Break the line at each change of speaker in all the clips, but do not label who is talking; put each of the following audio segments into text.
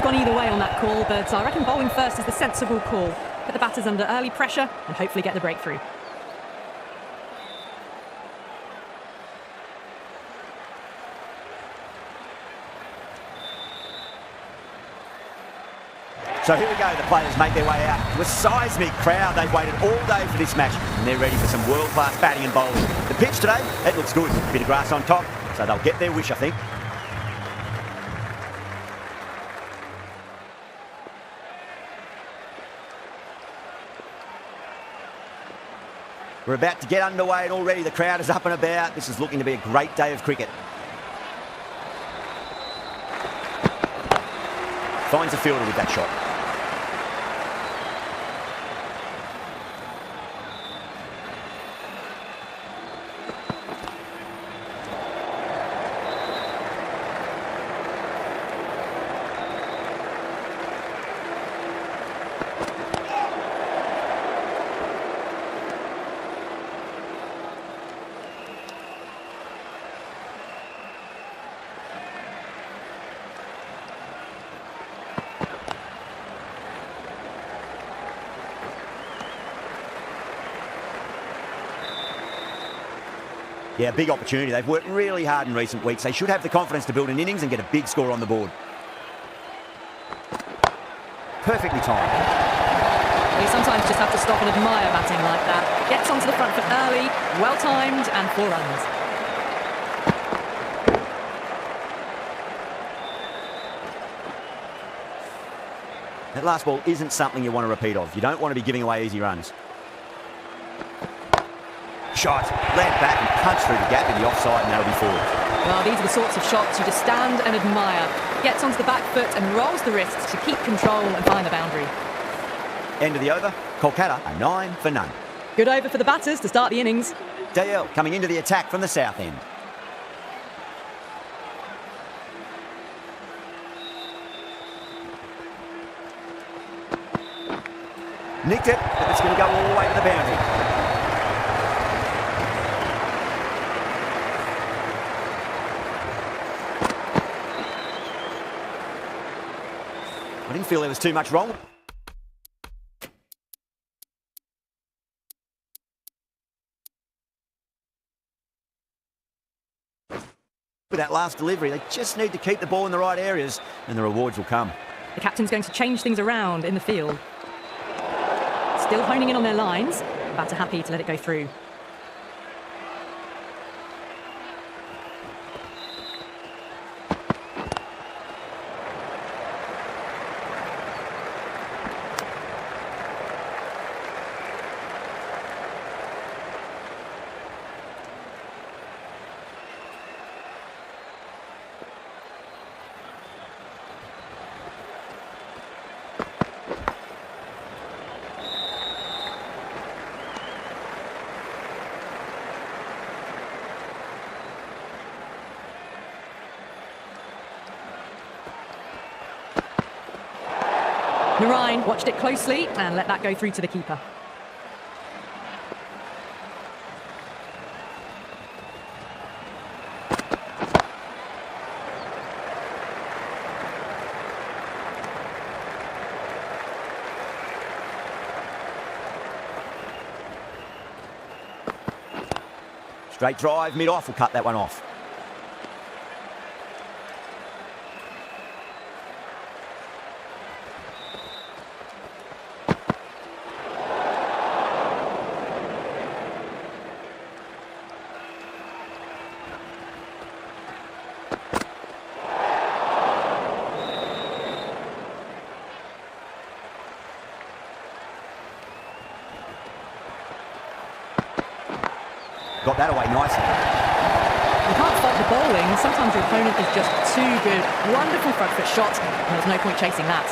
gone either way on that call, but I reckon bowling first is the sensible call. Put the batters under early pressure and hopefully get the breakthrough.
So here we go, the players make their way out to a seismic crowd. They've waited all day for this match and they're ready for some world-class batting and bowling. The pitch today, it looks good. A bit of grass on top, so they'll get their wish, I think. We're about to get underway and already the crowd is up and about. This is looking to be a great day of cricket. Finds a fielder with that shot. Yeah, big opportunity. They've worked really hard in recent weeks. They should have the confidence to build an innings and get a big score on the board. Perfectly timed.
You sometimes just have to stop and admire batting like that. Gets onto the front foot early, well timed, and 4 runs.
That last ball isn't something you want to repeat of. You don't want to be giving away easy runs. Shot, land back and punch through the gap in the offside and that'll be forward.
Well, these are the sorts of shots you just stand and admire. Gets onto the back foot and rolls the wrists to keep control and find the boundary.
End of the over, Kolkata are 9 for none.
Good over for the batters to start the innings.
Dale coming into the attack from the south end. Nicked it, but it's going to go all the way to the boundary. I didn't feel there was too much wrong. With that last delivery, they just need to keep the ball in the right areas and the rewards will come.
The captain's going to change things around in the field. Still honing in on their lines. Batter happy to let it go through. Narine watched it closely and let that go through to the keeper.
Straight drive, mid-off will cut that one off. Got that away nicely.
You can't fault the bowling. Sometimes your opponent is just too good. Wonderful front foot shot, and there's no point chasing that.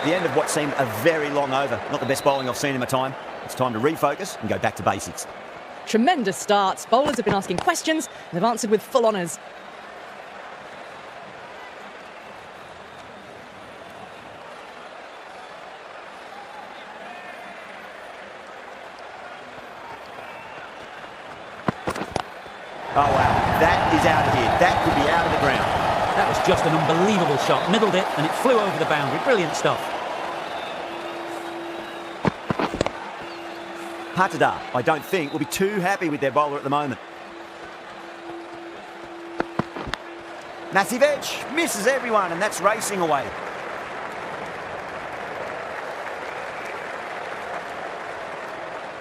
The end of what seemed a very long over. Not the best bowling I've seen in my time. It's time to refocus and go back to basics.
Tremendous starts. Bowlers have been asking questions and they've answered with full honours.
Oh wow, that is out of here. That could be out of the ground.
That was just an unbelievable shot. Middled it and it flew over the boundary. Brilliant stuff.
Patada, I don't think, will be too happy with their bowler at the moment. Massive edge, misses everyone, and that's racing away.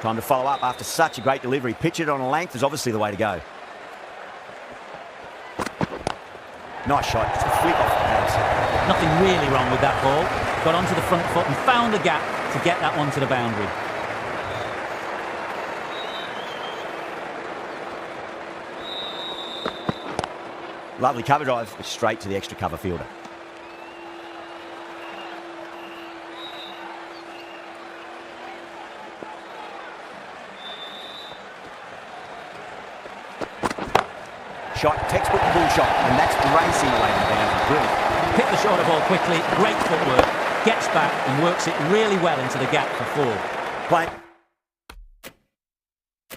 Time to follow up after such a great delivery. Pitch it on a length is obviously the way to go. Nice shot, just a flick off the pads.
Nothing really wrong with that ball. Got onto the front foot and found the gap to get that one to the boundary.
Lovely cover drive, but straight to the extra cover fielder. Shot, textbook bull shot, and that's racing away to the boundary. Brilliant.
Hit the shorter ball quickly, great footwork, gets back and works it really well into the gap for four.
Playing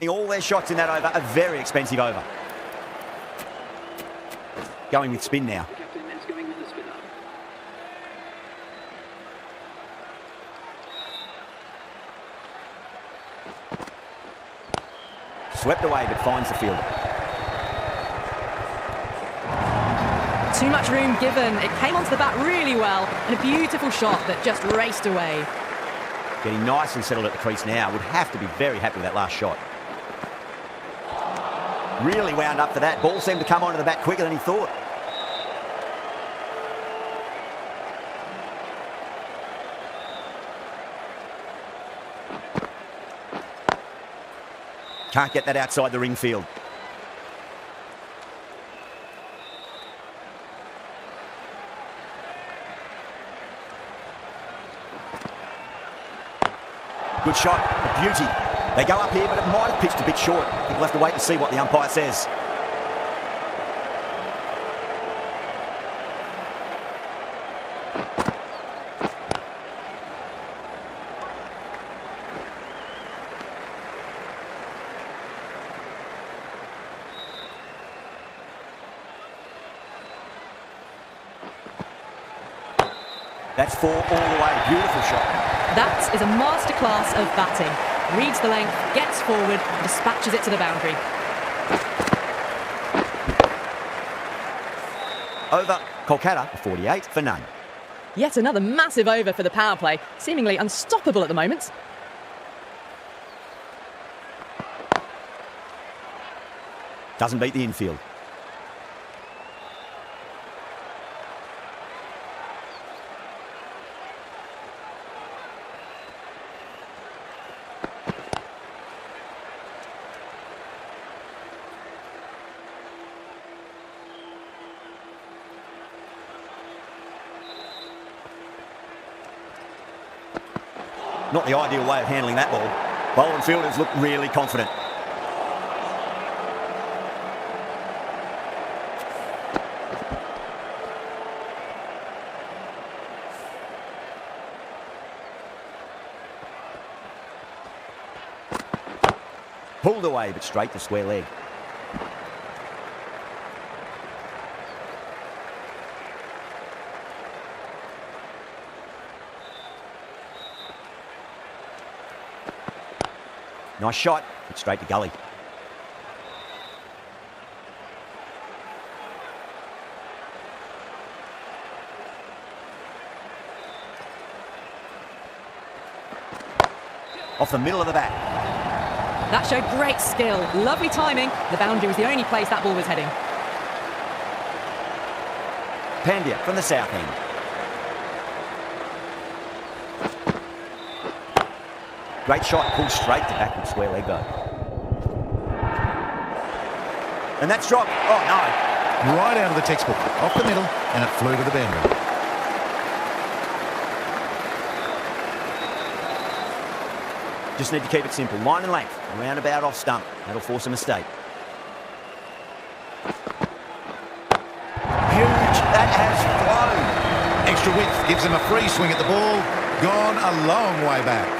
all their shots in that over, a very expensive over. Going with spin now. Swept away, but finds the fielder.
Too much room given. It came onto the bat really well, and a beautiful shot that just raced away.
Getting nicely settled at the crease now. Would have to be very happy with that last shot. Really wound up for that. Ball seemed to come onto the bat quicker than he thought. Can't get that outside the ring field. Good shot, a beauty. They go up here, but it might have pitched a bit short. I think we'll have to wait and see what the umpire says. That's four all the way. Beautiful shot.
That is a masterclass of batting. Reads the length, gets forward, and dispatches it to the boundary.
Over, Kolkata, 48 for none.
Yet another massive over for the power play, seemingly unstoppable at the moment.
Doesn't beat the infield. Not the ideal way of handling that ball. Bowler and fielders look really confident. Pulled away, but straight to square leg. Nice shot, but straight to gully. Off the middle of the bat.
That showed great skill. Lovely timing. The boundary was the only place that ball was heading.
Pandya from the south end. Great shot, pulled straight to backward square leg though. And that's dropped. Oh no.
Right out of the textbook, off the middle, and it flew to the boundary.
Just need to keep it simple. Line and length, roundabout off stump. That'll force a mistake. Huge, that has flown.
Extra width gives them a free swing at the ball. Gone a long way back.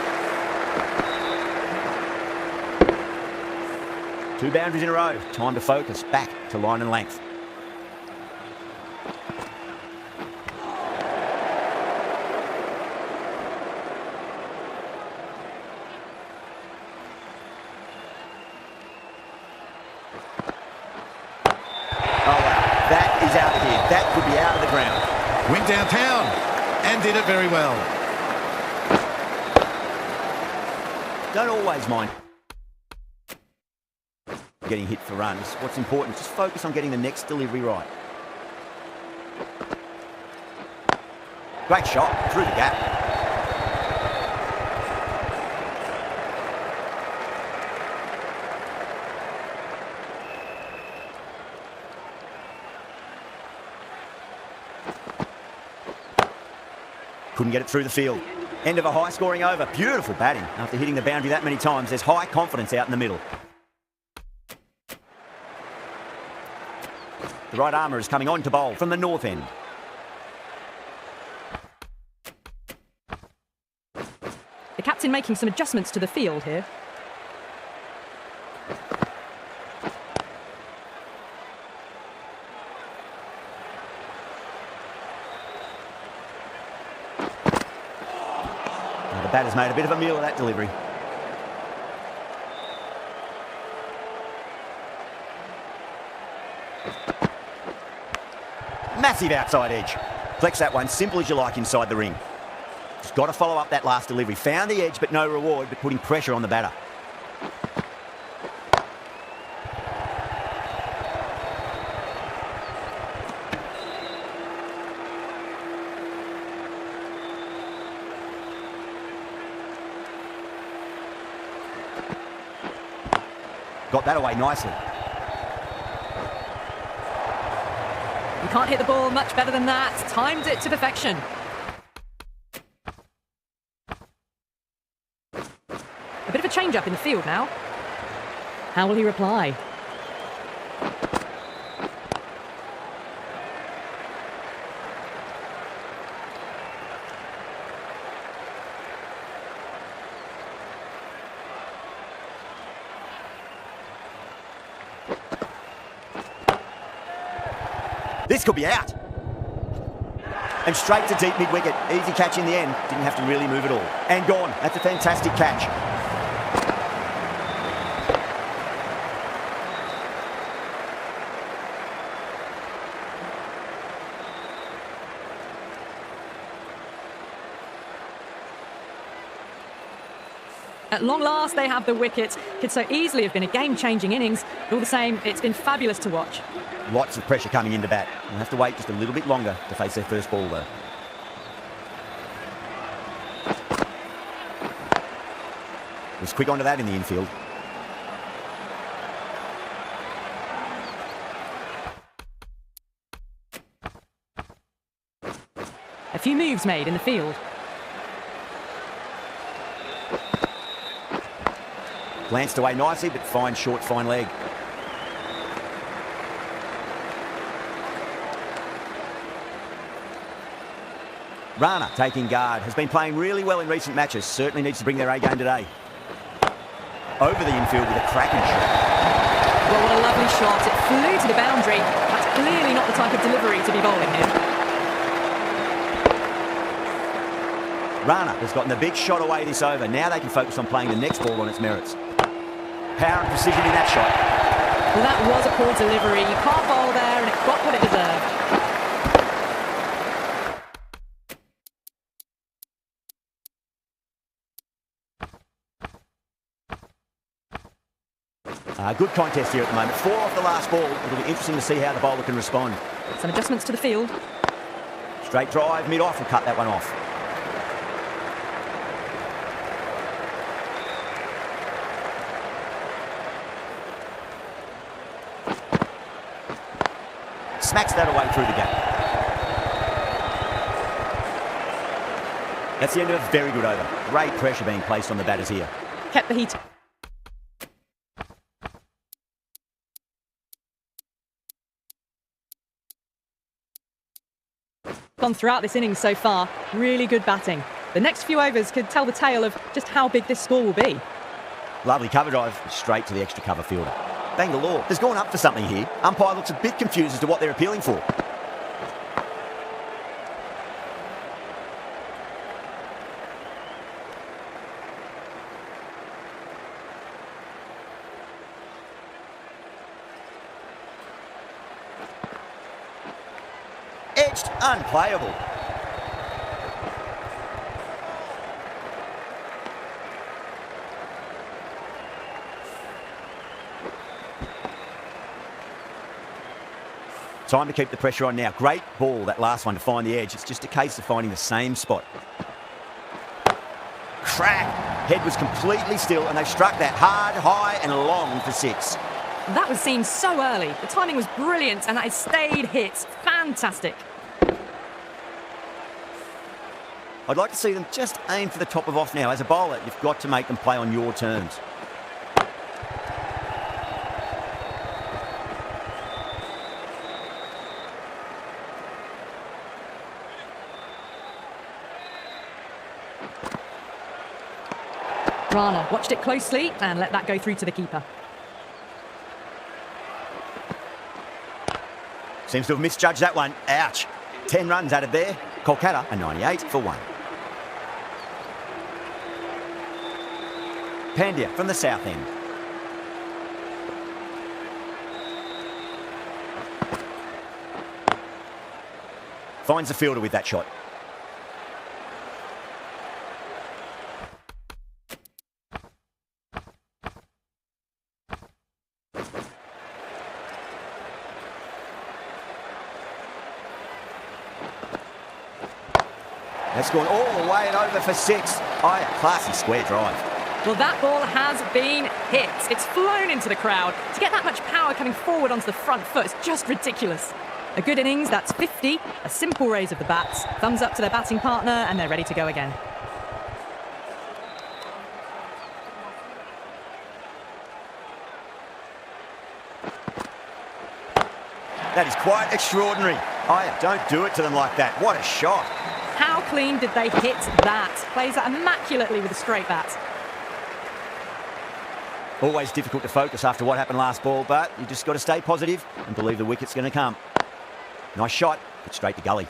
2 boundaries in a row. Time to focus. Back to line and length.
ground. Went downtown and did it very well.
Don't always mind getting hit for runs. What's important is just focus on getting the next delivery right. Great shot through the gap. Couldn't get it through the field. End of a high-scoring over. Beautiful batting. After hitting the boundary that many times, there's high confidence out in the middle. The right armour is coming on to bowl from the north end.
The captain making some adjustments to the field here.
Now the batter's made a bit of a meal of that delivery. Massive outside edge. Flex that one, simple as you like inside the ring. Just got to follow up that last delivery. Found the edge, but no reward, but putting pressure on the batter. Got that away nicely.
You can't hit the ball much better than that. Timed it to perfection. A bit of a change-up in the field now. How will he reply?
This could be out. And straight to deep mid-wicket. Easy catch in the end. Didn't have to really move at all. And gone. That's a fantastic catch.
At long last, they have the wicket. Could so easily have been a game-changing innings. But all the same, it's been fabulous to watch.
Lots of pressure coming into bat. They'll have to wait just a little bit longer to face their first ball, though. Was quick onto that in the infield.
A few moves made in the field.
Glanced away nicely, but fine short, fine leg. Rana taking guard. Has been playing really well in recent matches. Certainly needs to bring their A game today. Over the infield with a cracking shot.
Well, what a lovely shot. It flew to the boundary. That's clearly not the type of delivery to be bowling here.
Rana has gotten a big shot away this over. Now they can focus on playing the next ball on its merits. Power and precision in that shot.
Well, that was a poor delivery. You can't bowl there, and it got what it deserved.
Good contest here at the moment. 4 off the last ball. It'll be interesting to see how the bowler can respond.
Some adjustments to the field.
Straight drive, mid-off, will cut that one off. Smacks that away through the gap. That's the end of a very good over. Great pressure being placed on the batters here.
Kept the heat. Gone throughout this innings so far. Really good batting. The next few overs could tell the tale of just how big this score will be.
Lovely cover drive, straight to the extra cover fielder. Bangalore has gone up for something here. Umpire looks a bit confused as to what they're appealing for. edged, unplayable. Time to keep the pressure on now. Great ball, that last one, to find the edge. It's just a case of finding the same spot. Crack! Head was completely still, and they struck that hard, high, and long for 6.
That was seen so early. The timing was brilliant, and that has stayed hit. Fantastic.
I'd like to see them just aim for the top of off now. As a bowler, you've got to make them play on your terms.
Rana watched it closely and let that go through to the keeper.
Seems to have misjudged that one. Ouch. 10 runs added there. Kolkata a 98 for 1. Pandya from the south end. Finds the fielder with that shot. That's gone all the way and over for 6. A classy square drive.
Well, that ball has been hit. It's flown into the crowd. To get that much power coming forward onto the front foot is just ridiculous. A good innings, that's 50. A simple raise of the bats. Thumbs up to their batting partner, and they're ready to go again.
That is quite extraordinary. Don't do it to them like that. What a shot.
How clean did they hit that? Plays that immaculately with a straight bat.
Always difficult to focus after what happened last ball, but you just got to stay positive and believe the wicket's going to come. Nice shot, but straight to gully.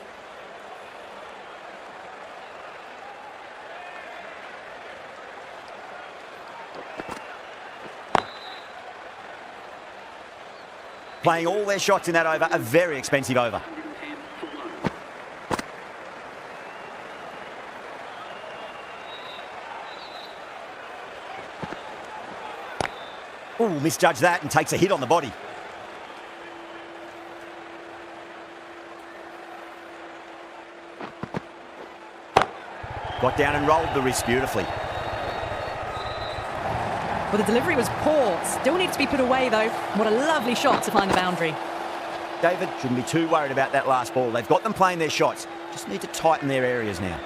Playing all their shots in that over, a very expensive over. Ooh, misjudged that and takes a hit on the body. Got down and rolled the wrist beautifully.
Well, the delivery was poor. Still needs to be put away, though. What a lovely shot to find the boundary.
David shouldn't be too worried about that last ball. They've got them playing their shots. Just need to tighten their areas now.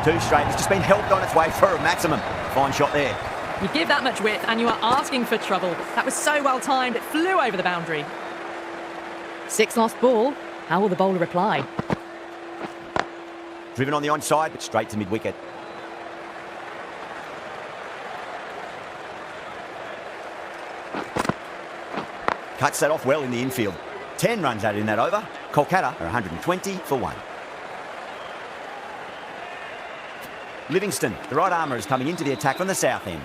Two straight. It's just been helped on its way for a maximum. Fine shot there.
You give that much width and you are asking for trouble. That was so well timed, it flew over the boundary. 6 lost ball. How will the bowler reply?
Driven on the onside, but straight to mid-wicket. Cuts that off well in the infield. 10 runs added in that over. Kolkata are 120 for 1. Livingston, the right armour, is coming into the attack from the south end.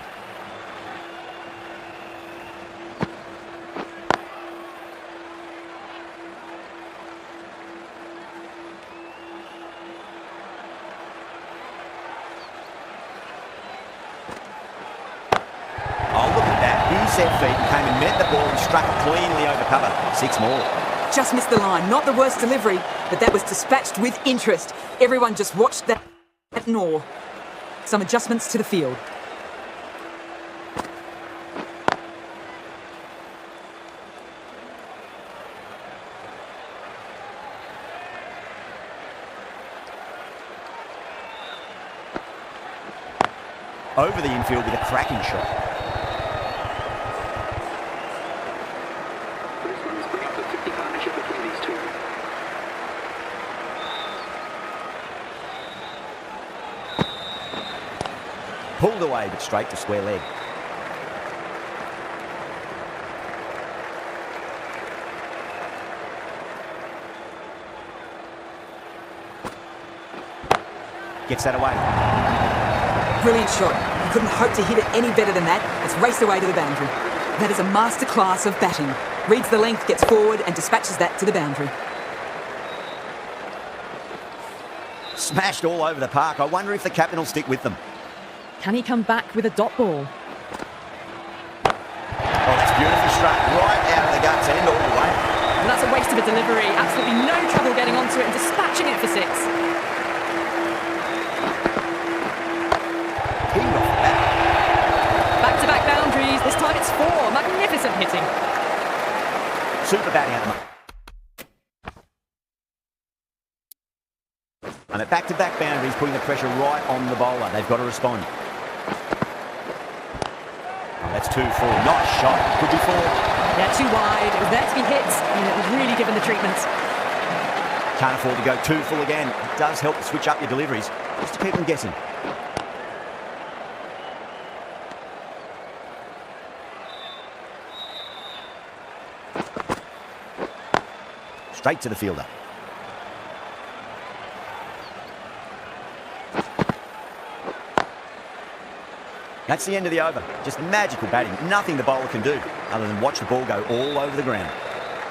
Oh, look at that. He set feet and came and met the ball and struck it cleanly over cover. 6 more.
Just missed the line. Not the worst delivery, but that was dispatched with interest. Everyone just watched that in awe. Some adjustments to the field.
Over the infield with a cracking shot. Pulled away, but straight to square leg. Gets that away.
Brilliant shot. You couldn't hope to hit it any better than that. It's raced away to the boundary. That is a masterclass of batting. Reads the length, gets forward and dispatches that to the boundary.
Smashed all over the park. I wonder if the captain will stick with them.
Can he come back with a dot ball?
Oh, that's beautifully struck right out of the guts end all the way.
And that's a waste of a delivery. Absolutely no trouble getting onto it and dispatching it for 6.
Pinged off the bat.
Back-to-back boundaries. This time it's 4. Magnificent hitting.
Super batting at the moment. And at back-to-back boundaries, putting the pressure right on the bowler. They've got to respond. Oh, that's 2 full. Nice shot. Could be 4.
Yeah, too wide. It was there to be hit, and it was really given the treatment.
Can't afford to go 2 full again. It does help to switch up your deliveries, just to keep them guessing. Straight to the fielder. That's the end of the over. Just magical batting. Nothing the bowler can do other than watch the ball go all over the ground.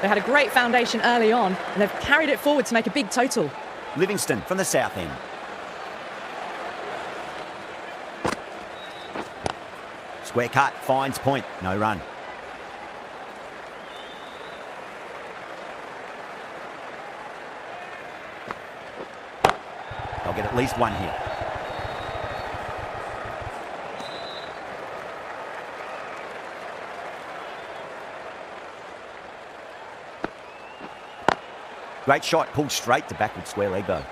They had a great foundation early on, and they've carried it forward to make a big total.
Livingston from the south end. Square cut, finds point, no run. They'll get at least 1 here. Great shot, pulled straight to backward square leg though.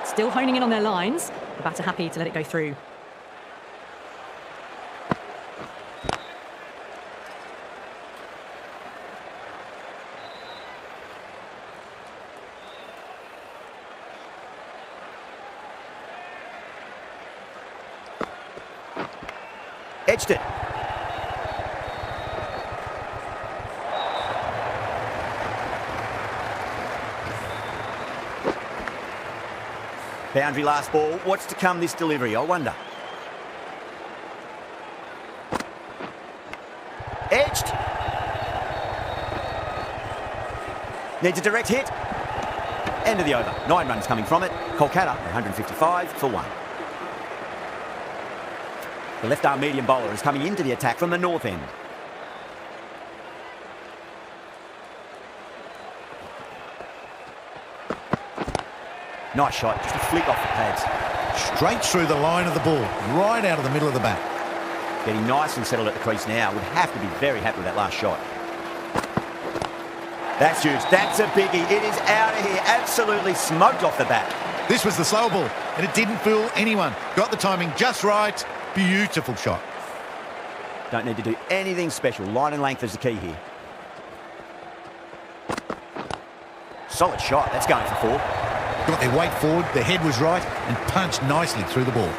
Still honing in on their lines. The batter happy to let it go through.
Edged it. Boundary last ball. What's to come this delivery, I wonder. Edged. Needs a direct hit. End of the over. 9 runs coming from it. Kolkata 155 for 1. The left-arm medium bowler is coming into the attack from the north end. Nice shot, just a flick off the pads.
Straight through the line of the ball, right out of the middle of the bat.
Getting nice and settled at the crease now. Would have to be very happy with that last shot. That's huge. That's a biggie. It is out of here. Absolutely smoked off the bat.
This was the slow ball, and it didn't fool anyone. Got the timing just right. Beautiful shot.
Don't need to do anything special. Line and length is the key here. Solid shot. That's going for 4.
Got their weight forward, the head was right, and punched nicely through the ball.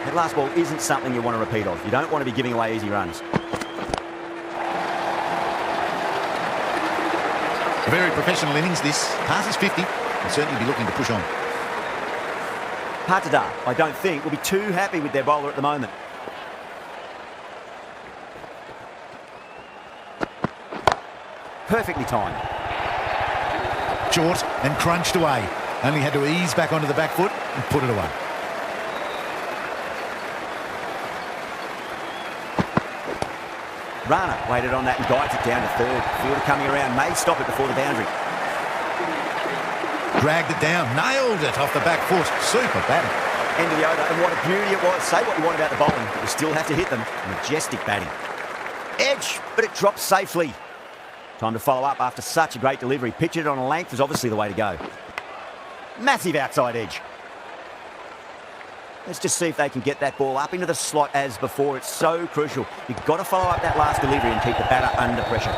That last ball isn't something you want to repeat of. You don't want to be giving away easy runs.
A very professional innings this. Passes 50. Will certainly be looking to push on.
Patadar, I don't think, will be too happy with their bowler at the moment. Perfectly timed.
Short and crunched away. Only had to ease back onto the back foot and put it away.
Rana waited on that and guides it down to 3rd. Fielder coming around, may stop it before the boundary.
Dragged it down, nailed it off the back foot. Super batting.
End of the over, and what a beauty it was. Say what you want about the bowling, but you still have to hit them. Majestic batting. Edge, but it drops safely. Time to follow up after such a great delivery. Pitch it on a length is obviously the way to go. Massive outside edge. Let's just see if they can get that ball up into the slot as before. It's so crucial. You've got to follow up that last delivery and keep the batter under pressure.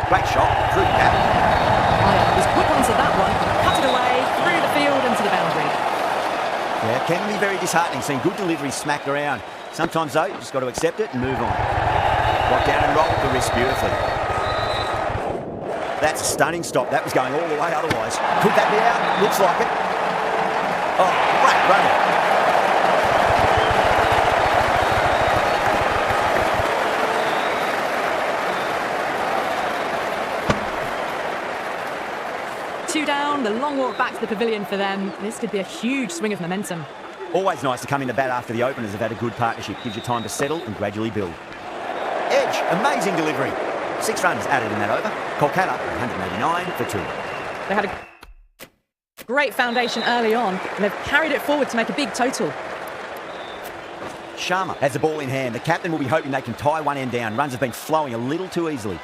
Great shot through the gap.
Oh, he was quick onto that one. Cut it away, through the field and to the boundary.
can be very disheartening seeing good delivery smacked around. Sometimes, though, you've just got to accept it and move on. Got down and rolled the wrist beautifully. That's a stunning stop. That was going all the way otherwise. Could that be out? Looks like it. Oh, great running.
Two down, the long walk back to the pavilion for them. This could be a huge swing of momentum.
Always nice to come into bat after the openers have had a good partnership. Gives you time to settle and gradually build. Edge, amazing delivery. 6 runs added in that over. Kolkata, 189 for 2.
They had a great foundation early on, and they've carried it forward to make a big total.
Sharma has the ball in hand. The captain will be hoping they can tie one end down. Runs have been flowing a little too easily.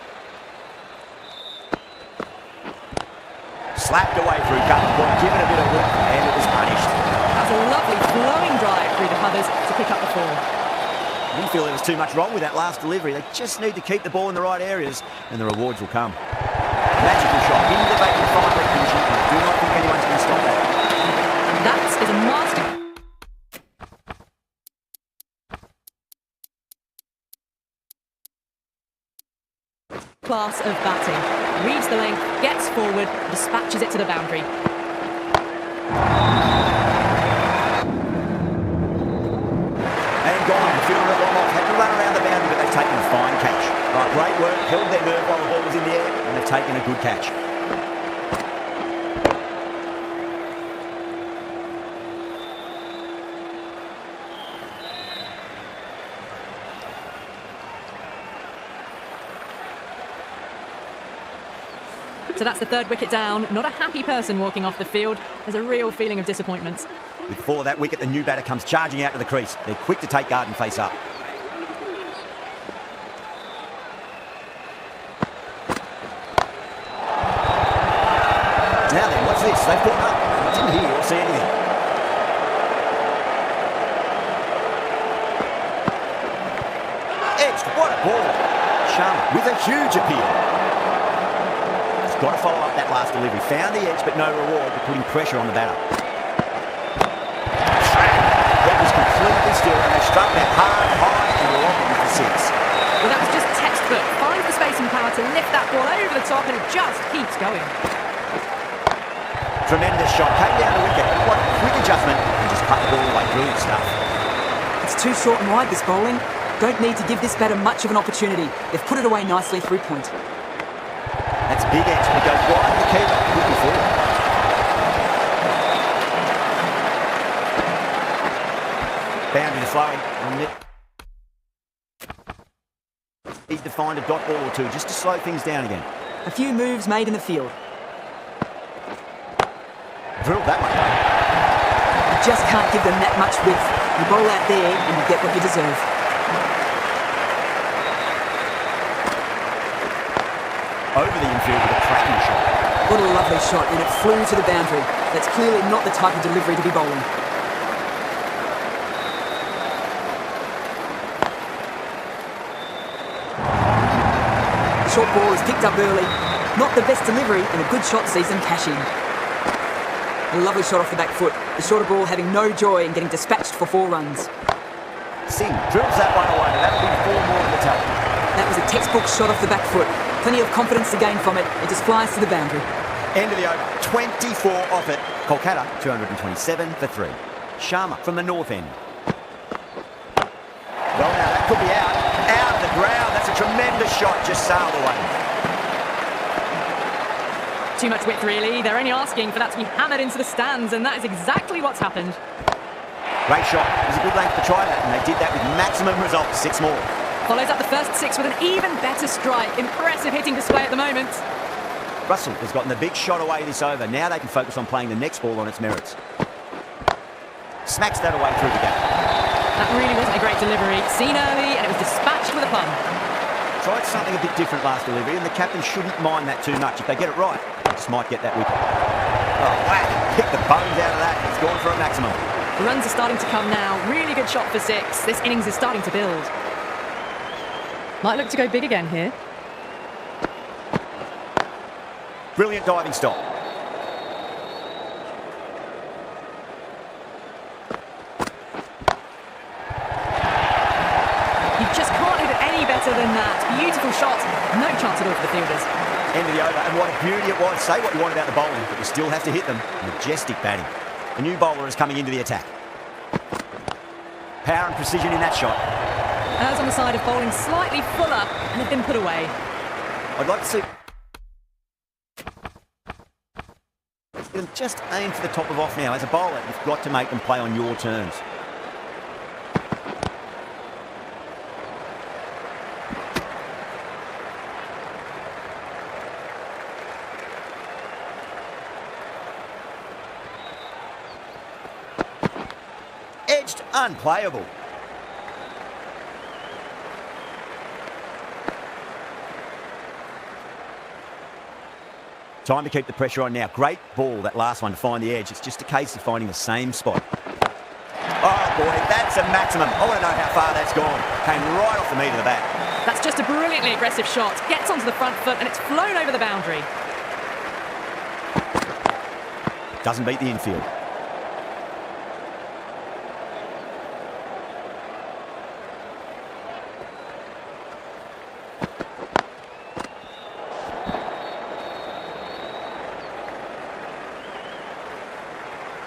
Slapped away through cut the ball, given a bit of work, and it was punished.
That's a lovely flowing drive through the covers to pick up the 4.
I didn't feel there was too much wrong with that last delivery. They just need to keep the ball in the right areas, and the rewards will come. Magical shot into the vacant 5-leg position. I do not think anyone's going to stop that.
That is a master class of batting. Reads the length, gets forward, dispatches it to the boundary.
And gone. The fielder at long off had to run around the boundary, but they've taken a fine catch. Right, great work. Held their nerve while the ball was in the air, and they've taken a good catch.
So that's the 3rd wicket down. Not a happy person walking off the field. There's a real feeling of disappointment.
With 4 of that wicket, the new batter comes charging out to the crease. They're quick to take guard and face up. Now then, what's this? They've caught up. Didn't hear or see anything. Edged, what a ball. Sharma with a huge appeal. Got to follow up that last delivery. Found the edge, but no reward for putting pressure on the batter. That was completely still, and they struck that hard, high, and were off with the 6.
Well, that was just textbook. Finds the space and power to lift that ball over the top, and it just keeps going.
Tremendous shot. Came down the wicket. What a quick adjustment, and just cut the ball away. Brilliant stuff.
It's too short and wide, this bowling. Don't need to give this batter much of an opportunity. They've put it away nicely through point.
That's big edge. It goes wide of the keeper. Looking forward. Boundary to flowing. Need to find a dot ball or two just to slow things down again.
A few moves made in the field.
Drilled that one.
You just can't give them that much width. You bowl out there and you get what you deserve.
Over the infield with a cracking shot.
What a lovely shot, and it flew to the boundary. That's clearly not the type of delivery to be bowling. The short ball is picked up early. Not the best delivery, and a good shot sees them cash in. A lovely shot off the back foot. The shorter ball having no joy in getting dispatched for 4 runs.
Singh drills that one away. That'll be 4 more in the tally.
That was a textbook shot off the back foot. Plenty of confidence to gain from it. It just flies to the boundary.
End of the over. 24 off it. Kolkata, 227 for 3. Sharma from the north end. Well, now that could be out. Out of the ground. That's a tremendous shot. Just sailed away.
Too much width, really. They're only asking for that to be hammered into the stands, and that is exactly what's happened.
Great shot. It was a good length to try that, and they did that with maximum result. 6 more.
Follows up the first 6 with an even better strike. Impressive hitting display at the moment.
Russell has gotten the big shot away this over. Now they can focus on playing the next ball on its merits. Smacks that away through the gap.
That really wasn't a great delivery. Seen early, and it was dispatched with a plum.
Tried something a bit different last delivery, and the captain shouldn't mind that too much. If they get it right, they just might get that wicket. Oh, whack! Pick the bones out of that. It's gone for a maximum.
The runs are starting to come now. Really good shot for 6. This innings is starting to build. Might look to go big again here.
Brilliant diving stop.
better than that. Beautiful shot. No chance at all for the fielders.
End of the over, and what a beauty it was. Say what you want about the bowling, but you still have to hit them. Majestic batting. A new bowler is coming into the attack. Power and precision in that shot.
As on the side of bowling slightly fuller, and they've been put away.
I'd like to see them just aim for the top of off now. As a bowler, you've got to make them play on your terms. Edged, unplayable. Time to keep the pressure on now. Great ball, that last one, to find the edge. It's just a case of finding the same spot. Oh, boy, that's a maximum. I want to know how far that's gone. Came right off the meat of the bat.
That's just a brilliantly aggressive shot. Gets onto the front foot, and it's flown over the boundary.
Doesn't beat the infield.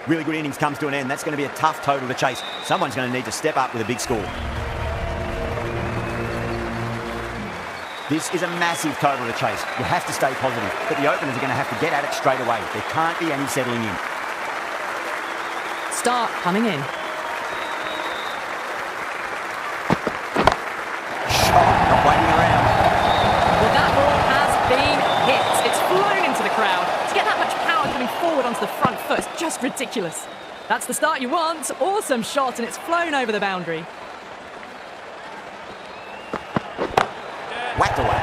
Really good innings comes to an end. That's going to be a tough total to chase. Someone's going to need to step up with a big score. This is a massive total to chase. You have to stay positive, but the openers are going to have to get at it straight away. There can't be any settling in.
Start coming in.
Shot, not waiting around.
Well, that ball has been hit. It's flown into the crowd. To get that much power coming forward onto the front foot is just ridiculous. That's the start you want. Awesome shot, and it's flown over the boundary.
Whacked away.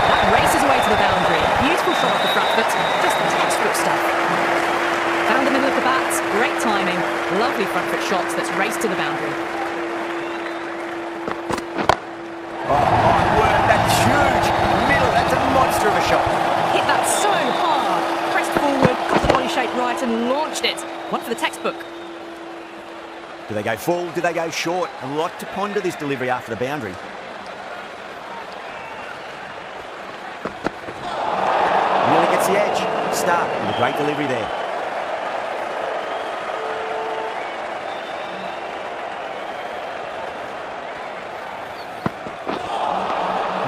That races away to the boundary. Beautiful shot off the front foot. Just textbook stuff. Found the middle of the bat. Great timing. Lovely front foot shots that's raced to the boundary.
Oh, my word, that's huge. Middle, that's a monster of a shot.
Hit that so hard. Pressed forward, got the body shape right and launched it. One for the textbook.
Do they go full? Do they go short? A lot to ponder this delivery after the boundary. Really gets the edge. Start with a great delivery there.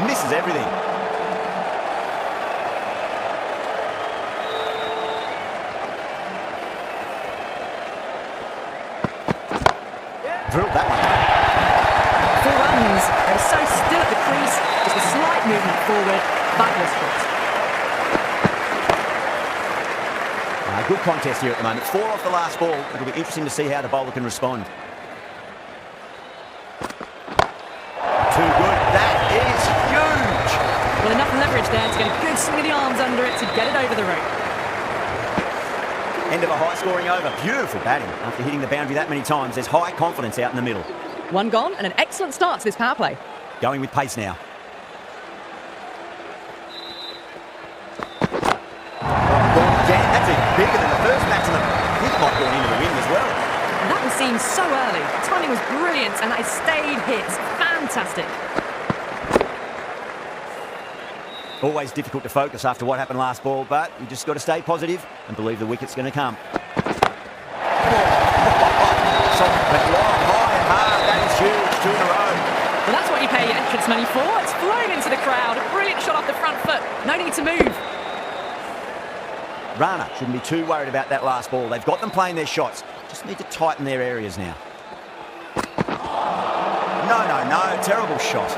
Misses everything. Drilled that one.
4 runs. They're so still at the crease. Just a slight movement forward. Fabulous shot.
Good contest here at the moment. 4 off the last ball. It'll be interesting to see how the bowler can respond. Too good. That is huge.
Well, enough leverage there to get a good swing of the arms under it to get it over the rope.
End of a high-scoring over. Beautiful batting. After hitting the boundary that many times, there's high confidence out in the middle.
1 gone and an excellent start to this power play.
Going with pace now. Again, that's even bigger than the first maximum. I think it might have gone into the wind as well.
And that was seen so early. Timing was brilliant and that stayed hit. Fantastic.
Always difficult to focus after what happened last ball, but you just got to stay positive and believe the wicket's going to come. Soft but long, high and hard. That is huge. 2 in a row.
Well, that's what you pay your entrance money for. It's flown into the crowd. A brilliant shot off the front foot. No need to move.
Rana shouldn't be too worried about that last ball. They've got them playing their shots. Just need to tighten their areas now. No. Terrible shot.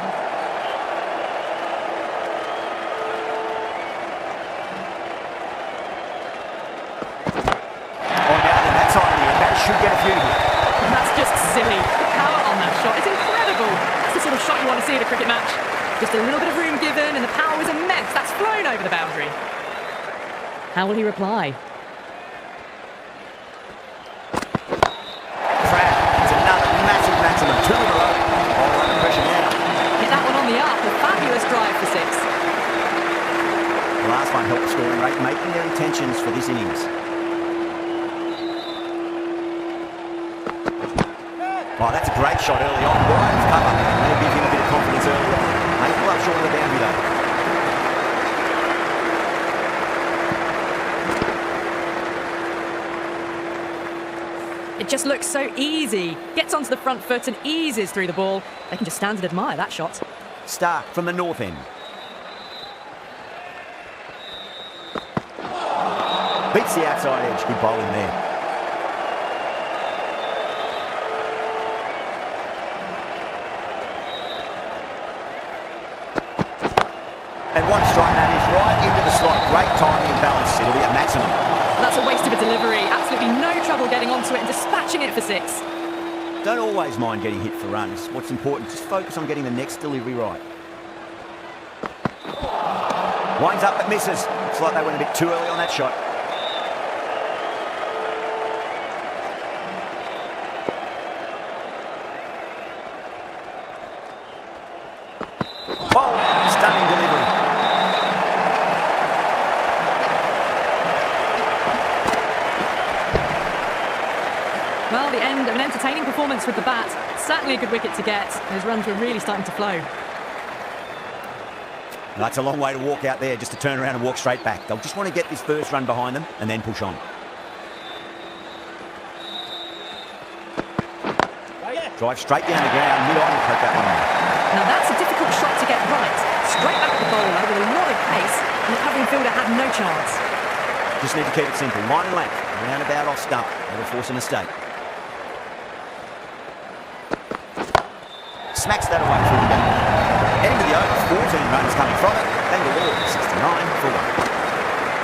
That side of the end, that should get a few here.
And that's just silly. The power on that shot is incredible. That's the sort of shot you want to see at a cricket match. Just a little bit of room given and the power was immense. That's flown over the boundary. How will he reply?
Crab, it's another massive maximum. 2 in a row. All under pressure now.
Hit that one on the up. A fabulous drive for 6.
The last one helped the scoring rate, making their intentions for this innings. Oh, that's a great shot early on. Wide of cover. That'll give him a bit of confidence early on. Made well up short of the boundary though.
It just looks so easy. Gets onto the front foot and eases through the ball. They can just stand and admire that shot.
Stark from the north end. Beats the outside edge. Good bowling there. And one strike that is right into the slot. Great timing and balance. It'll be a maximum.
That's a waste of a delivery. Absolutely no trouble getting onto it and dispatching it for 6.
Don't always mind getting hit for runs. What's important, just focus on getting the next delivery right. Winds up but misses. Looks like they went a bit too early on that shot. Oh, stunning delivery.
Well, the end of an entertaining performance with the bat. Certainly a good wicket to get. Those runs were really starting to flow.
That's a long way to walk out there, just to turn around and walk straight back. They'll just want to get this first run behind them and then push on. Drive straight down the ground, mid-on to poke that one out.
Now that's a difficult shot to get right. Straight back at the bowler with a lot of pace, and the covering fielder had no chance.
Just need to keep it simple. Line and length, round about off stump. Never force a mistake. Smacks that away through the gap. Heading to the over, 14 runs coming from it. Bangalore, 69 for 1.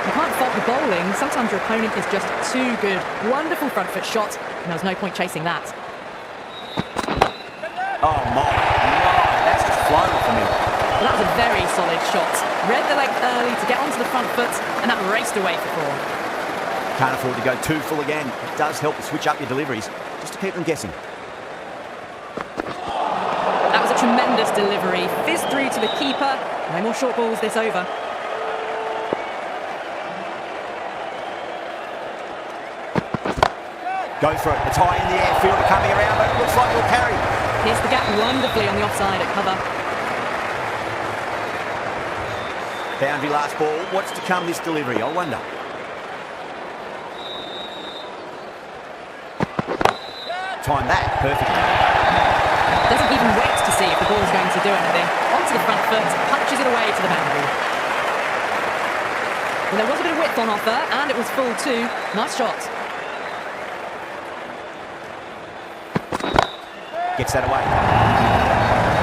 You can't fault the bowling. Sometimes your opponent is just too good. Wonderful front foot shot, and there was no point chasing that.
Oh my, that's just flown off the middle.
Well, that was a very solid shot. Read the length early to get onto the front foot, and that raced away for 4.
Can't afford to go too full again. It does help to switch up your deliveries, just to keep them guessing.
That was a tremendous delivery. Fizzed through to the keeper. No more short balls this over.
Go for it. It's high in the air. Fielder coming around, but it looks like he'll carry.
Here's the gap wonderfully on the offside at cover.
Boundary last ball. What's to come this delivery? I wonder. Time that perfectly.
Doesn't even wait to see if the ball's going to do anything. Onto the front foot, punches it away to the boundary. Well, there was a bit of width on offer, and it was full too. Nice shot.
Gets that away.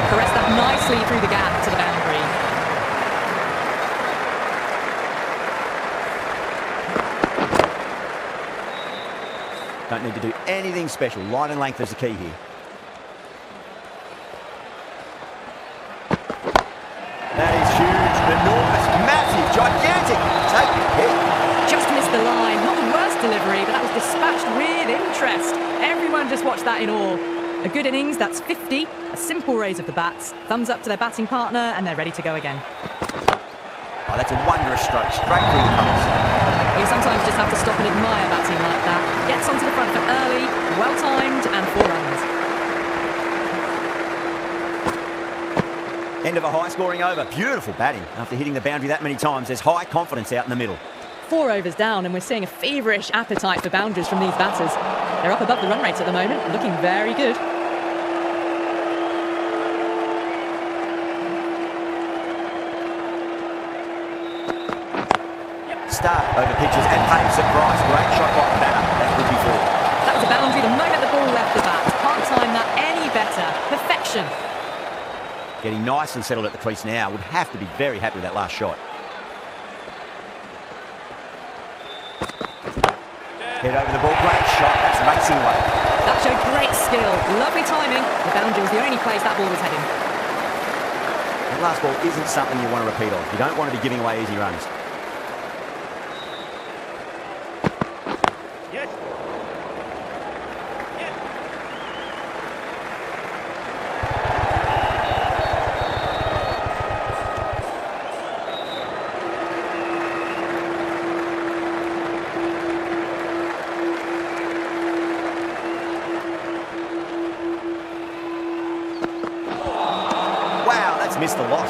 Caressed that nicely through the gap to the boundary.
Don't need to do anything special. Line and length is the key here. That is huge, enormous, massive, gigantic. Take it hit.
Just missed the line. Not the worst delivery, but that was dispatched with interest. Everyone just watched that in awe. A good innings, that's 50. A simple raise of the bats. Thumbs up to their batting partner, and they're ready to go again.
Oh, that's a wondrous stroke, straight through the colours.
You sometimes just have to stop and admire batting like that. Gets onto the front foot early, well-timed, and 4 runs.
End of a high-scoring over. Beautiful batting. After hitting the boundary that many times, there's high confidence out in the middle.
4 overs down, and we're seeing a feverish appetite for boundaries from these batters. They're up above the run rate at the moment, looking very good.
Start over pitches and paves it Bryce. Great shot by the batter. That would be 4.
That was a boundary the moment the ball left the bat. Can't time that any better. Perfection.
Getting nice and settled at the crease now. Would have to be very happy with that last shot. Head over the ball. Great shot. That's racing away.
That showed great skill. Lovely timing. The boundary was the only place that ball was heading.
That last ball isn't something you want to repeat of. You don't want to be giving away easy runs. lost the lot.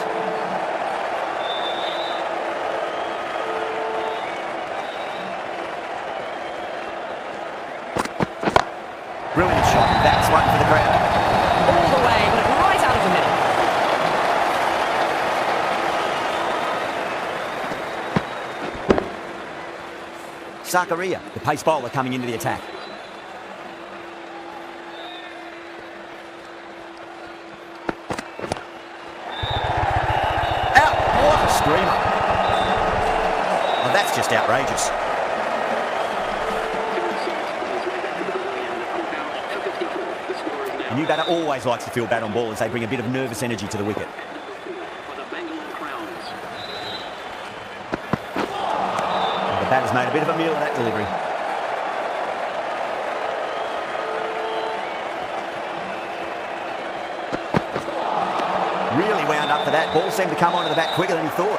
Brilliant shot. That's one for the crowd.
All the way, but right out of the middle.
Zakaria, the pace bowler, coming into the attack. Out! What a screamer. Well, that's just outrageous. A new batter always likes to feel bat on ball as they bring a bit of nervous energy to the wicket. The batter's made a bit of a meal of that delivery. Really wound up for that. Ball seemed to come onto the bat quicker than he thought.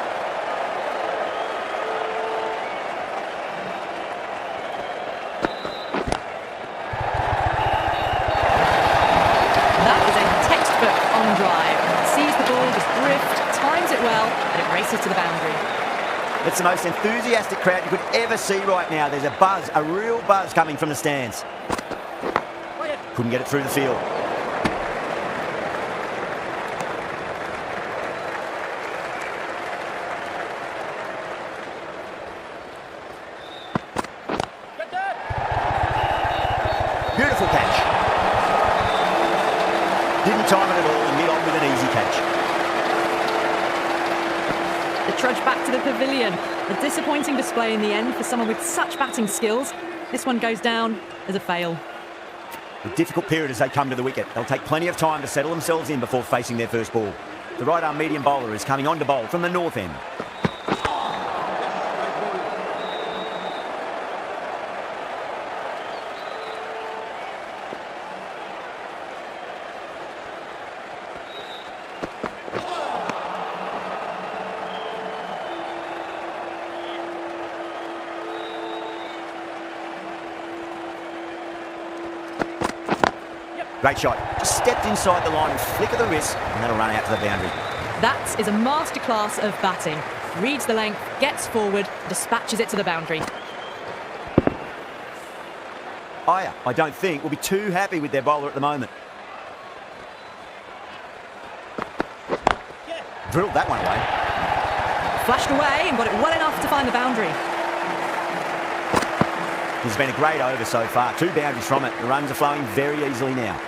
That was a textbook on drive. Sees the ball just drift, times it well, and it races to the boundary.
It's the most enthusiastic crowd you could ever see right now. There's a buzz, a real buzz coming from the stands. Couldn't get it through the field. Beautiful catch. Didn't time it at all and lit on with an easy catch.
The trudge back to the pavilion. A disappointing display in the end for someone with such batting skills. This one goes down as a fail.
A difficult period as they come to the wicket. They'll take plenty of time to settle themselves in before facing their first ball. The right-arm medium bowler is coming on to bowl from the north end. Great shot. Just stepped inside the line and flick of the wrist, and that'll run out to the boundary.
That is a masterclass of batting. Reads the length, gets forward, dispatches it to the boundary.
Aya, I don't think, will be too happy with their bowler at the moment. Drilled that one away.
Flashed away and got it well enough to find the boundary.
It's been a great over so far. 2 boundaries from it. The runs are flowing very easily now.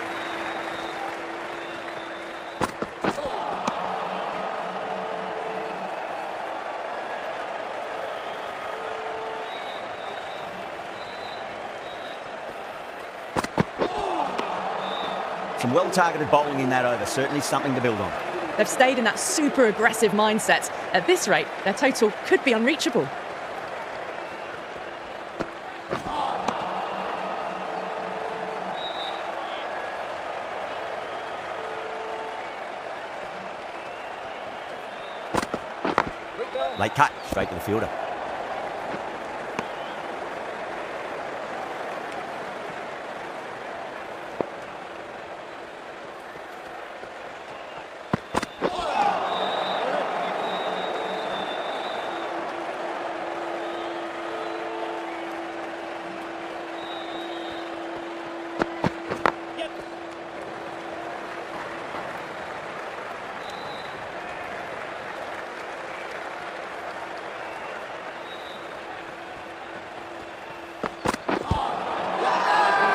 Some well-targeted bowling in that over. Certainly something to build on.
They've stayed in that super aggressive mindset. At this rate, their total could be unreachable.
Late cut, straight to the fielder.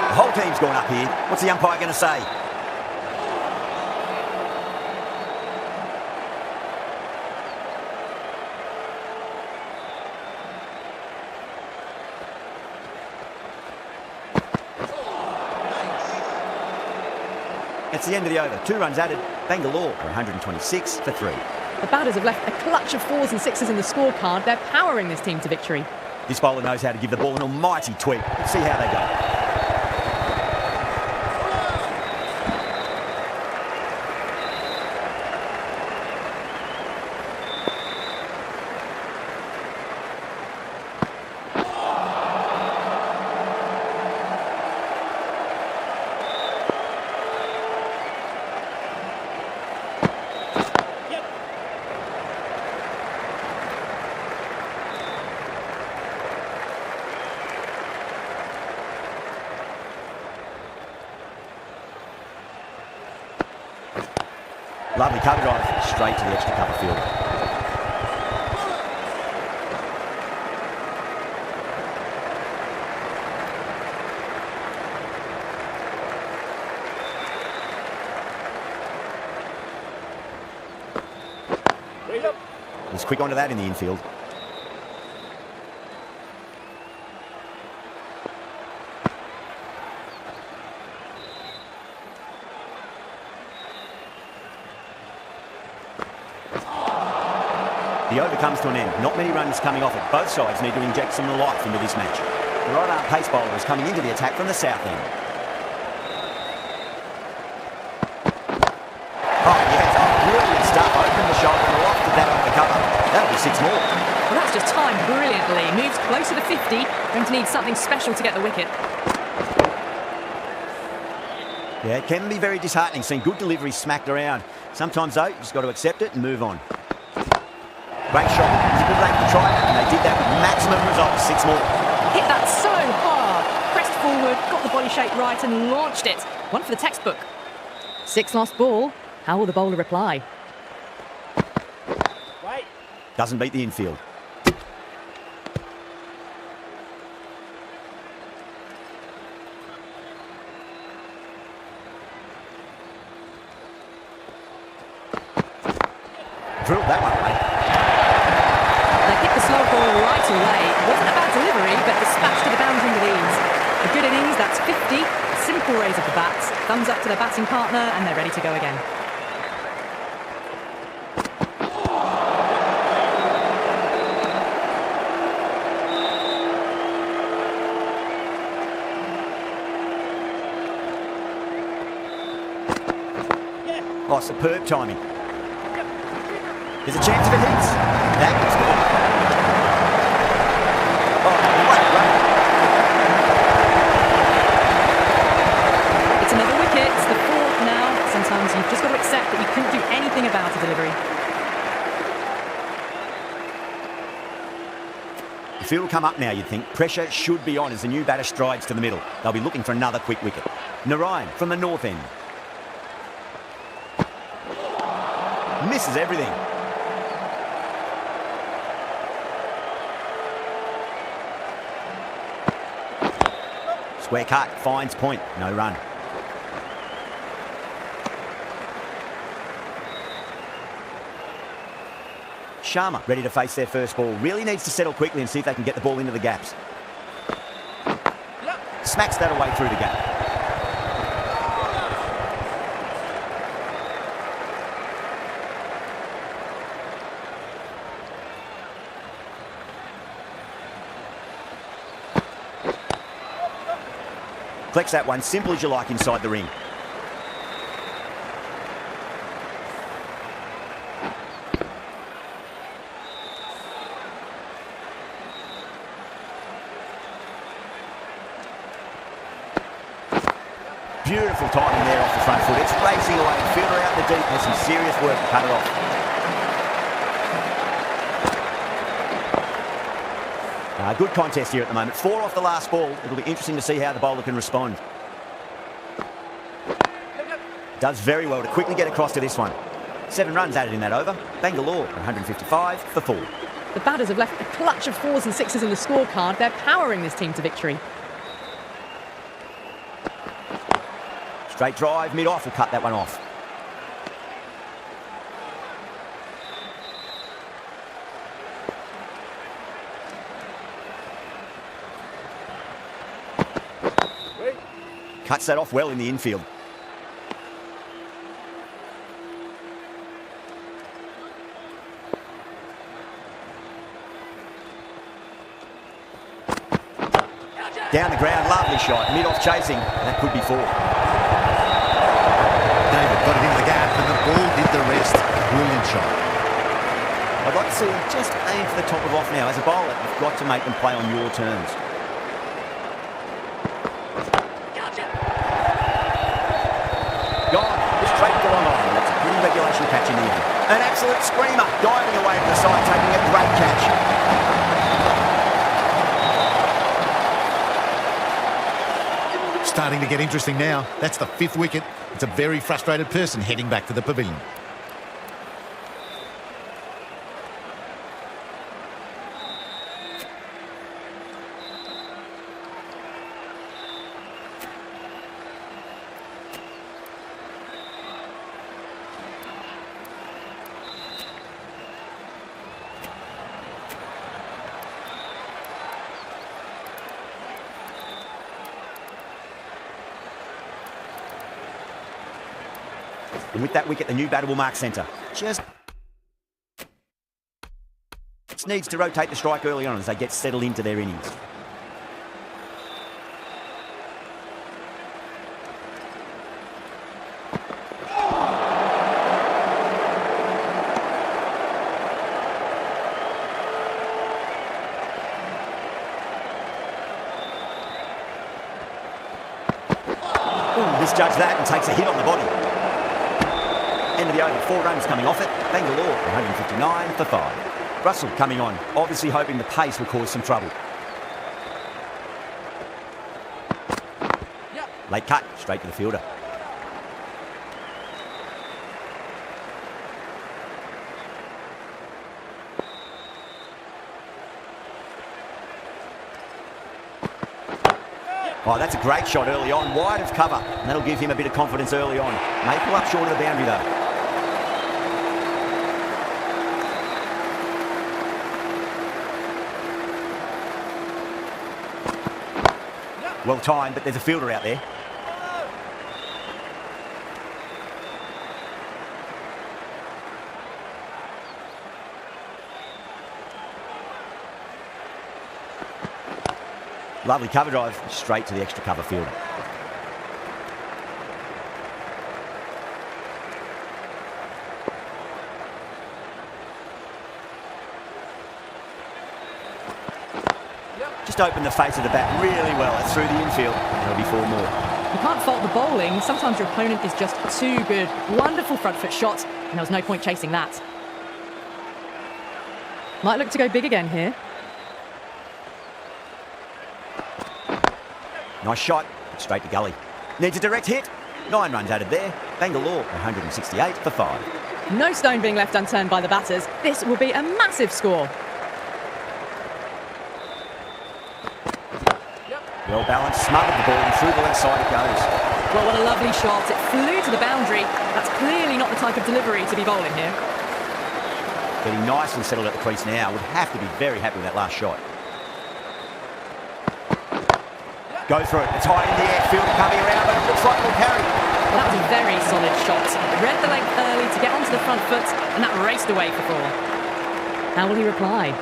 The whole team's gone up here. What's the umpire going to say? It's the end of the over. 2 runs added. Bangalore are 126 for 3.
The batters have left a clutch of 4s and 6s in the scorecard. They're powering this team to victory.
This bowler knows how to give the ball an almighty tweak. Let's see how they go. Lovely cover drive straight to the extra cover fielder. He's quick onto that in the infield. The over comes to an end. Not many runs coming off it. Both sides need to inject some life into this match. The right-arm pace bowler is coming into the attack from the south end. Oh, yes. Oh, brilliant stuff. Open the shoulder and lofted that on the cover. That'll be 6 more.
Well, that's just timed brilliantly. Moves closer to 50. Going to need something special to get the wicket.
Yeah, it can be very disheartening seeing good delivery smacked around. Sometimes, though, you've just got to accept it and move on. Great shot. It was a good length to try that, and they did that with maximum results. 6 more.
Hit that so hard. Pressed forward, got the body shape right and launched it. One for the textbook. 6 lost ball. How will the bowler reply?
Right. Doesn't beat the infield. Drilled that one away.
They hit the slow ball right away. Wasn't a bad delivery, but dispatched to the boundary with ease. A good innings, that's 50. Simple raise of the bats. Thumbs up to their batting partner, and they're ready to go again.
Oh, superb timing. There's a chance if it hits. That was good. Oh, what a run.
It's another wicket. It's the 4th now. Sometimes you've just got to accept that you couldn't do anything about a delivery.
The field will come up now, you'd think. Pressure should be on as the new batter strides to the middle. They'll be looking for another quick wicket. Narayan from the north end. Misses everything. Square cut, finds point, no run. Sharma ready to face their first ball. Really needs to settle quickly and see if they can get the ball into the gaps. Smacks that away through the gap. Collects that one, simple as you like, inside the ring. Beautiful timing there off the front foot. It's racing away. Fielder out in the deep. There's some serious work to cut it off. Good contest here at the moment. 4 off the last ball. It'll be interesting to see how the bowler can respond. Does very well to quickly get across to this one. 7 runs added in that over. Bangalore 155 for 4.
The batters have left a clutch of 4s and 6s in the scorecard. They're powering this team to victory.
Straight drive, mid-off will cut that one off. Cuts that off well in the infield. Down the ground, lovely shot. Mid-off chasing. That could be 4.
David got it in the gap and the ball did the rest. Brilliant shot.
I'd like to see him just aim for the top of off now. As a bowler, you've got to make them play on your terms. Gone. Straight to the line. That's a pretty regulation catch in the end. An absolute screamer. Diving away to the side, taking a great catch.
Starting to get interesting now. That's the 5th wicket. It's a very frustrated person heading back to the pavilion.
And with that wicket, the new batter will mark centre. Just needs to rotate the strike early on as they get settled into their innings. Misjudged that and takes a hit on the body. End of the over, 4 runs coming off it. Bangalore, 159 for 5. Russell coming on, obviously hoping the pace will cause some trouble. Late cut, straight to the fielder. Oh, that's a great shot early on, wide of cover. And that'll give him a bit of confidence early on. May pull up short of the boundary though. Well timed, but there's a fielder out there. Lovely cover drive, straight to the extra cover fielder. Just opened the face of the bat really well. That's through the infield. There'll be 4 more.
You can't fault the bowling. Sometimes your opponent is just too good. Wonderful front foot shot, and there was no point chasing that. Might look to go big again here.
Nice shot, straight to gully. Needs a direct hit. 9 runs added there. Bangalore, 168 for 5.
No stone being left unturned by the batters. This will be a massive score.
Well balanced, smothered the ball, and through the left side it goes.
Well, what a lovely shot. It flew to the boundary. That's clearly not the type of delivery to be bowling here.
Getting nice and settled at the crease now. Would have to be very happy with that last shot. Go through it. It's high in the air. Fielder coming around, but it looks like it'll carry.
Well, that was a very solid shot. Read the length early to get onto the front foot, and that raced away for 4. How will he reply?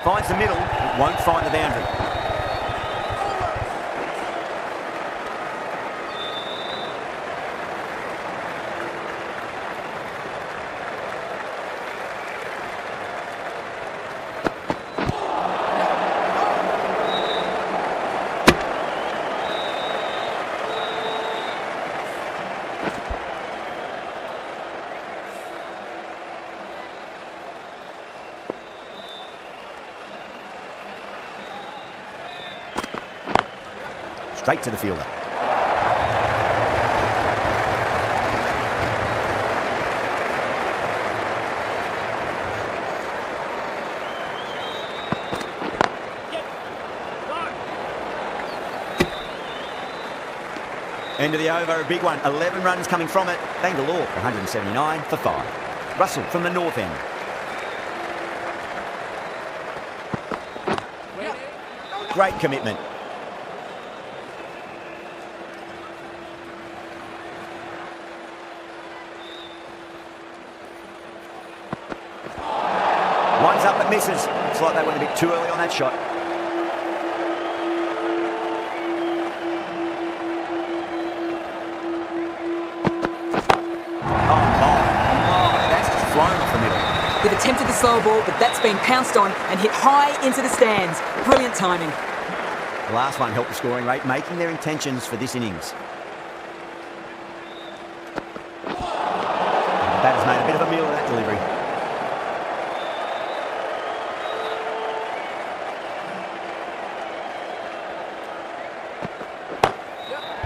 Finds the middle, but won't find the boundary. Straight to the fielder. End of the over, a big one. 11 runs coming from it. Bangalore, 179 for 5. Russell from the north end. Great commitment. Lines up but misses. Looks like they went a bit too early on that shot. That's just flown off the middle.
They've attempted the slow ball, but that's been pounced on and hit high into the stands. Brilliant timing.
The last one helped the scoring rate, making their intentions for this innings. And the batter's made a bit of a meal of that delivery.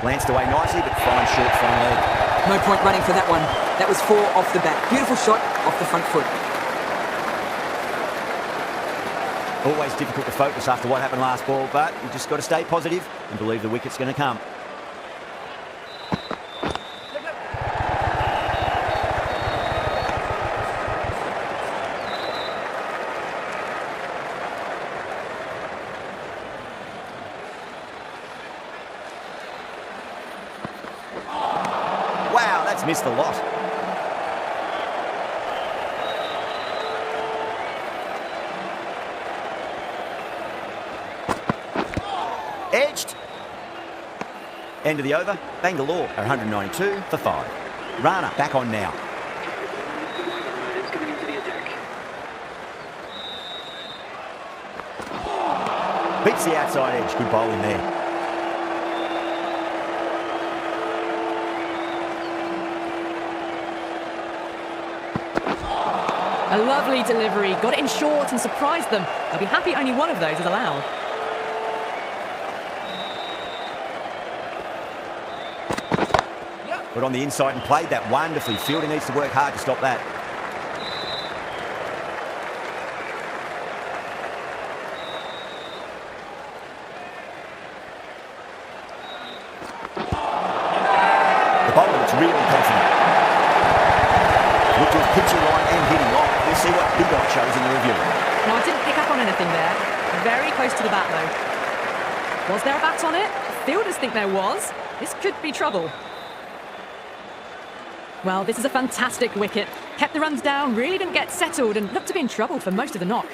Glanced away nicely, but fine short front leg.
No point running for that one. That was 4 off the bat. Beautiful shot off the front foot.
Always difficult to focus after what happened last ball, but you just got to stay positive and believe the wicket's going to come. It's missed the lot. Edged. End of the over. Bangalore are 192 for 5. Rana back on now. Beats the outside edge. Good bowling there.
A lovely delivery. Got it in short and surprised them. They'll be happy only one of those is allowed.
Put on the inside and played that wonderfully. Fielder needs to work hard to stop that. The bowler looks really confident. Looked to his pitching line and hitting long. We'll see what Big Eye shows in the review.
Now, I didn't pick up on anything there. Very close to the bat, though. Was there a bat on it? Fielders think there was. This could be trouble. Well, this is a fantastic wicket. Kept the runs down, really didn't get settled, and looked to be in trouble for most of the knock.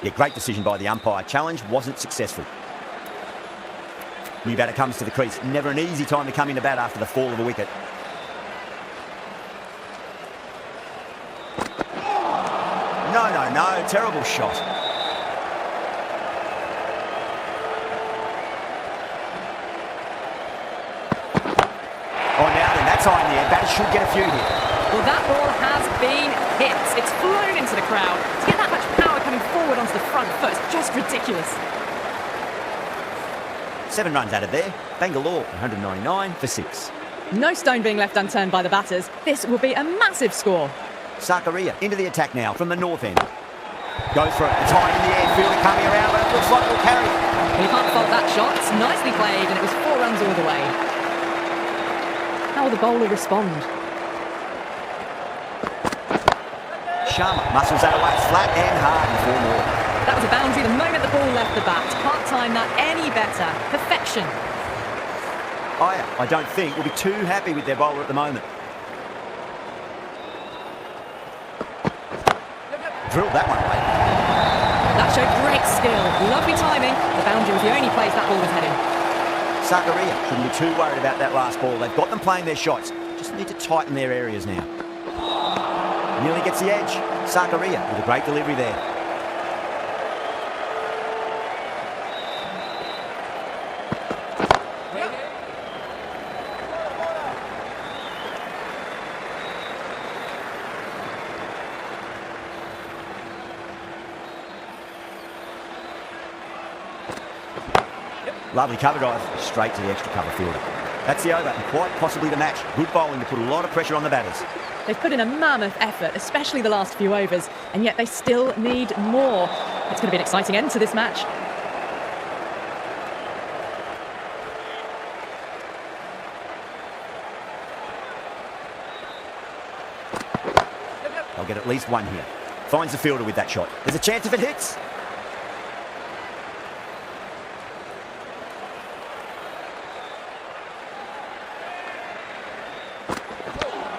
Yeah, great decision by the umpire. Challenge wasn't successful. New batter comes to the crease. Never an easy time to come into bat after the fall of a wicket. No. Terrible shot. Oh, now then, that's high in the air. Batter should get a few here.
Well, that ball has been hit. It's flown into the crowd. To get that much power coming forward onto the front foot is just ridiculous.
7 runs added there. Bangalore, 199 for 6.
No stone being left unturned by the batters. This will be a massive score.
Sakaria into the attack now from the north end. Goes for it. It's high in the air. Fielder coming around, but it looks like we'll carry it.
Well, you can't fault that shot. It's nicely played, and it was 4 runs all the way. How will the bowler respond?
Sharma muscles that away flat and hard and 4 more.
That was a boundary the moment the ball left the bat. Can't time that any better. Perfection.
I don't think will be too happy with their bowler at the moment. Drilled that one away.
That showed great skill. Lovely timing. The boundary was the only place that ball was heading.
Sakaria shouldn't be too worried about that last ball. They've got them playing their shots. Just need to tighten their areas now. Nearly gets the edge. Sakaria with a great delivery there. Lovely cover drive, straight to the extra cover fielder. That's the over, and quite possibly the match. Good bowling to put a lot of pressure on the batters.
They've put in a mammoth effort, especially the last few overs, and yet they still need more. It's going to be an exciting end to this match.
They'll get at least one here. Finds the fielder with that shot. There's a chance if it hits.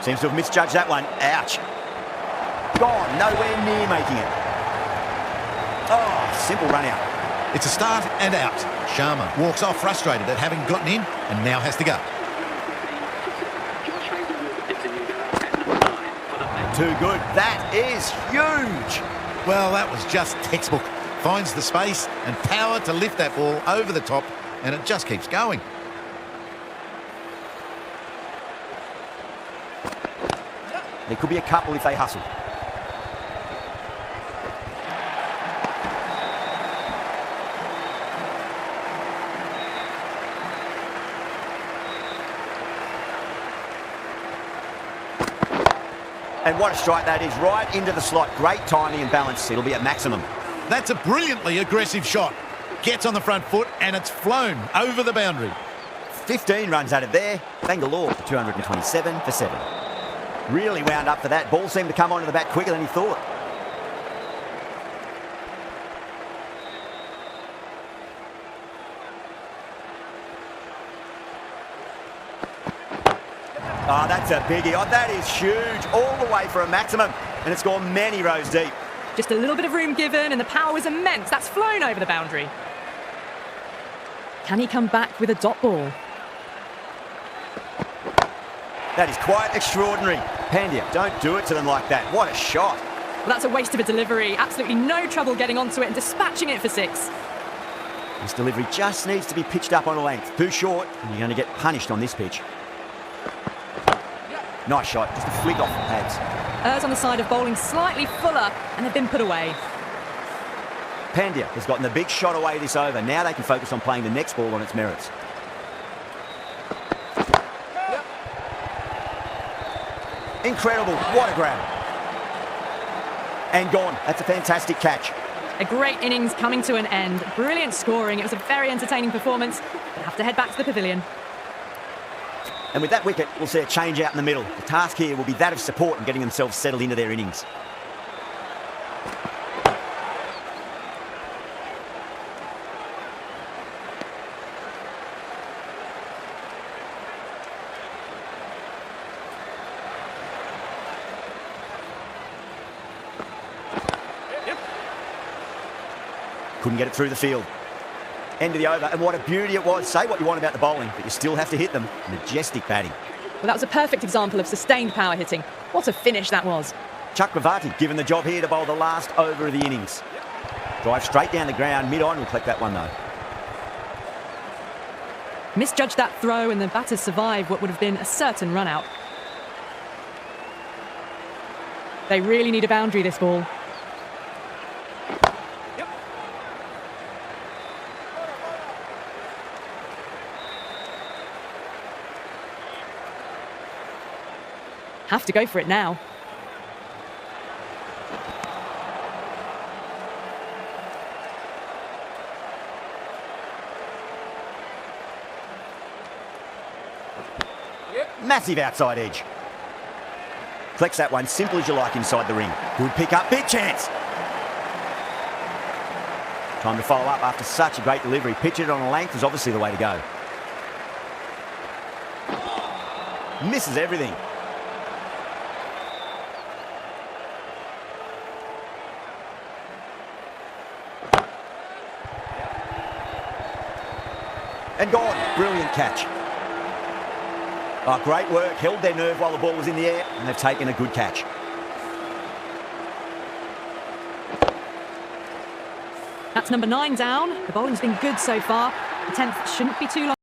Seems to have misjudged that one. Ouch. Gone. Nowhere near making it. Oh, simple run out.
It's a start and out. Sharma walks off frustrated at having gotten in and now has to go.
Too good. That is huge.
Well, that was just textbook. Finds the space and power to lift that ball over the top, and it just keeps going.
There could be a couple if they hustle. And what a strike that is, right into the slot. Great timing and balance. It'll be at maximum.
That's a brilliantly aggressive shot. Gets on the front foot and it's flown over the boundary.
15 runs added there. Bangalore, 227 for 7. Really wound up for that. Ball seemed to come onto the bat quicker than he thought. Oh, that's a biggie. Oh, that is huge. All the way for a maximum. And it's gone many rows deep.
Just a little bit of room given, and the power was immense. That's flown over the boundary. Can he come back with a dot ball?
That is quite extraordinary. Pandya, don't do it to them like that. What a shot.
Well, that's a waste of a delivery. Absolutely no trouble getting onto it and dispatching it for 6.
This delivery just needs to be pitched up on a length. Too short, and you're going to get punished on this pitch. Nice shot, just a flick off the pads.
Errs on the side of bowling slightly fuller, and they've been put away.
Pandya has gotten the big shot away this over. Now they can focus on playing the next ball on its merits. Incredible, what a grab. And gone, that's a fantastic catch.
A great innings coming to an end. Brilliant scoring. It was a very entertaining performance. They have to head back to the pavilion.
And with that wicket, we'll see a change out in the middle. The task here will be that of support and getting themselves settled into their innings. Couldn't get it through the field. End of the over, and what a beauty it was. Say what you want about the bowling, but you still have to hit them. Majestic batting.
Well, that was a perfect example of sustained power hitting. What a finish that was.
Chakravarti given the job here to bowl the last over of the innings. Drive straight down the ground, mid-on, will collect that one though.
Misjudged that throw, and the batters survived what would have been a certain run-out. They really need a boundary, this ball. Have to go for it now.
Massive outside edge. Collects that one, simple as you like inside the ring. Good pick up, big chance. Time to follow up after such a great delivery. Pitch it on a length is obviously the way to go. Misses everything. And gone. Brilliant catch. Oh, great work. Held their nerve while the ball was in the air, and they've taken a good catch.
That's number 9 down. The bowling's been good so far. The 10th shouldn't be too long.